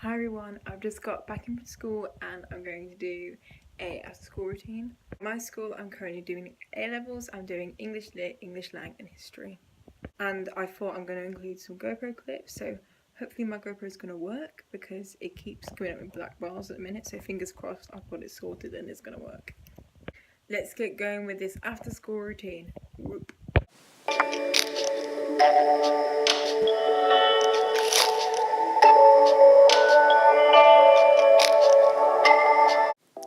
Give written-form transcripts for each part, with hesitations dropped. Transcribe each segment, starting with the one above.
Hi everyone, I've just got back in from school and I'm going to do a after school routine. At my school I'm currently doing A-levels, I'm doing English Lit, English Lang and History. And I thought I'm going to include some GoPro clips, so hopefully my GoPro is going to work because it keeps coming up with black bars at the minute, so fingers crossed I've got it sorted and it's going to work. Let's get going with this after school routine. Whoop.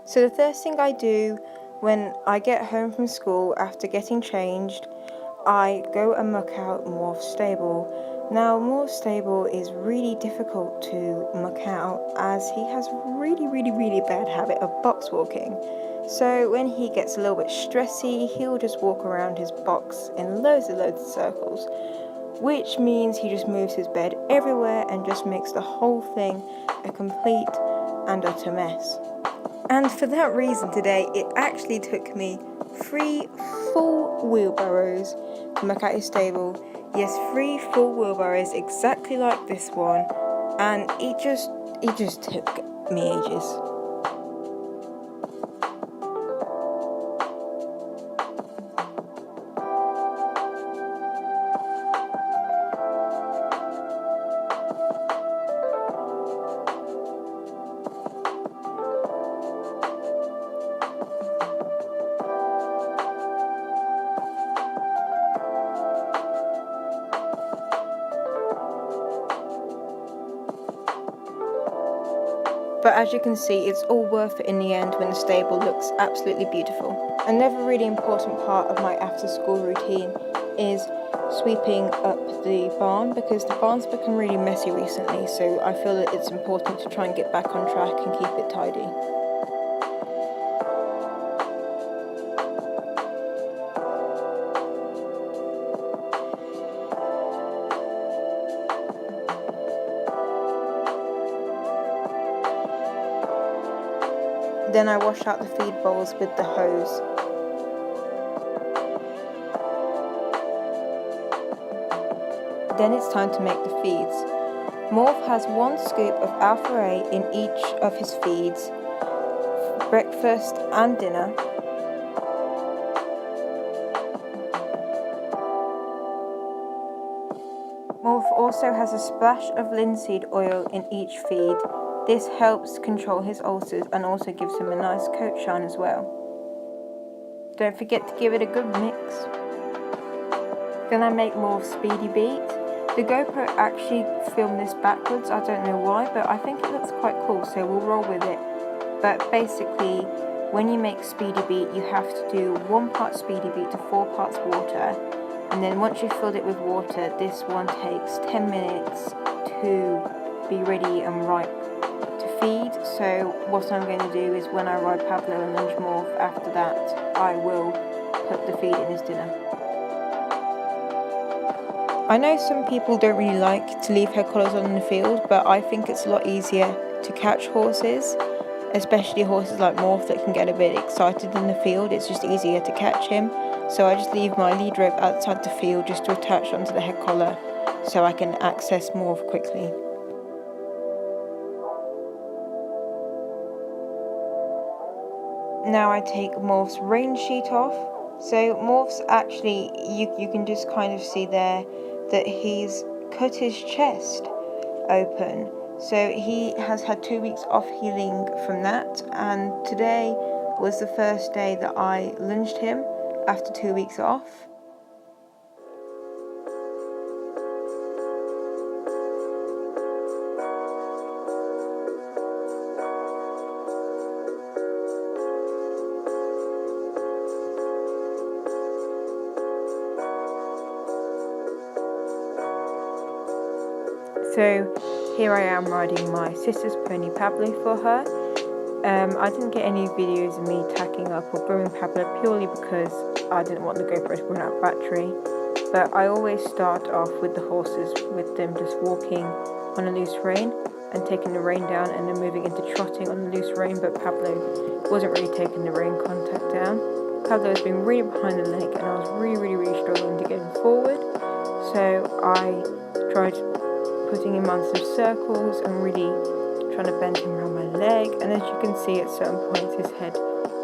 So the first thing I do when I get home from school after getting changed, I go and muck out Morph's stable. Now Morph's stable is really difficult to muck out as he has really bad habit of box walking. So when he gets a little bit stressy, he'll just walk around his box in loads of circles, which means he just moves his bed everywhere and just makes the whole thing a complete and utter mess. And for that reason today, it actually took me 3 full wheelbarrows to muck out his stable. Yes, 3 full wheelbarrows, exactly like this one. And it just took me ages. But as you can see, it's all worth it in the end when the stable looks absolutely beautiful. Another really important part of my after school routine is sweeping up the barn, because the barn's become really messy recently, so I feel that it's important to try and get back on track and keep it tidy. Then I wash out the feed bowls with the hose. Then it's time to make the feeds. Morph has 1 scoop of Alpha A in each of his feeds, breakfast and dinner. Morph also has a splash of linseed oil in each feed. This helps control his ulcers and also gives him a nice coat shine as well. Don't forget to give it a good mix. Then I make Morph's Speedy Beat. The GoPro actually filmed this backwards, I don't know why, but I think it looks quite cool, so we'll roll with it. But basically, when you make Speedy Beat, you have to do 1 part Speedy Beat to 4 parts water. And then once you've filled it with water, this one takes 10 minutes to be ready and ripe to feed. So what I'm going to do is when I ride Pablo and lunge Morph, after that I will put the feed in his dinner. I know some people don't really like to leave head collars on in the field, but I think it's a lot easier to catch horses, especially horses like Morph that can get a bit excited in the field. It's just easier to catch him. So I just leave my lead rope outside the field just to attach onto the head collar so I can access Morph quickly. Now I take Morph's rain sheet off. So Morph's actually, you can just kind of see there that he's cut his chest open. So he has had 2 weeks off healing from that, and today was the first day that I lunged him after 2 weeks off. So here I am riding my sister's pony Pablo for her. I didn't get any videos of me tacking up or grooming Pablo purely because I didn't want the GoPro to run out of battery. But I always start off with the horses, with them just walking on a loose rein and taking the rein down and then moving into trotting on the loose rein, but Pablo wasn't really taking the rein contact down. Pablo was being really behind the leg and I was really struggling to get him forward. So I tried putting him on some circles and really trying to bend him around my leg, and as you can see at certain points his head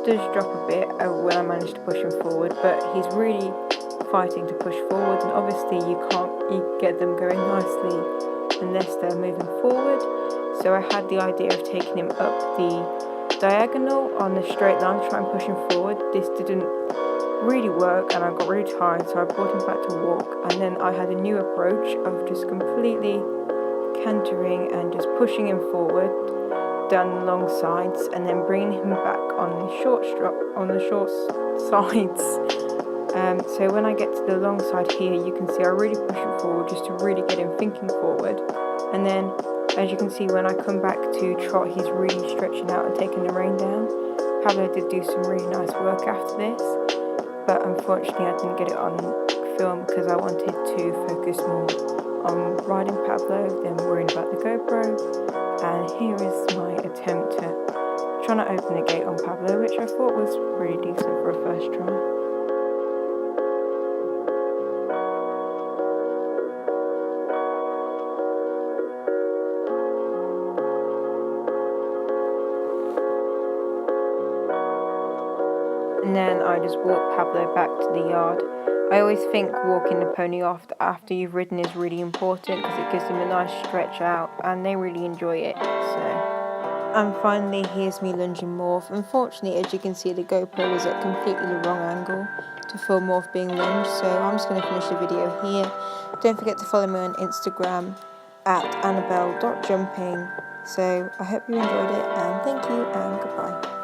does drop a bit when I manage to push him forward, but he's really fighting to push forward, and obviously you can't get them going nicely unless they're moving forward. So I had the idea of taking him up the diagonal on the straight line to try and push him forward. This didn't really work and I got really tired, so I brought him back to walk, and then I had a new approach of just completely cantering and just pushing him forward down the long sides and then bringing him back on the short sides. So when I get to the long side here, you can see I really push him forward just to really get him thinking forward, and then as you can see when I come back to trot, he's really stretching out and taking the rein down. Pablo did do some really nice work after this, but unfortunately I didn't get it on film because I wanted to focus more on riding Pablo than worrying about the GoPro. And here is my attempt at trying to open the gate on Pablo, which I thought was really decent for a first try. And then I just walk Pablo back to the yard. I always think walking the pony off after you've ridden is really important because it gives them a nice stretch out and they really enjoy it. And finally, here's me lunging Morph. Unfortunately, as you can see, the GoPro was at completely the wrong angle to film Morph being lunged, so I'm just going to finish the video here. Don't forget to follow me on Instagram at annabelle.jumping. So I hope you enjoyed it, and thank you and goodbye.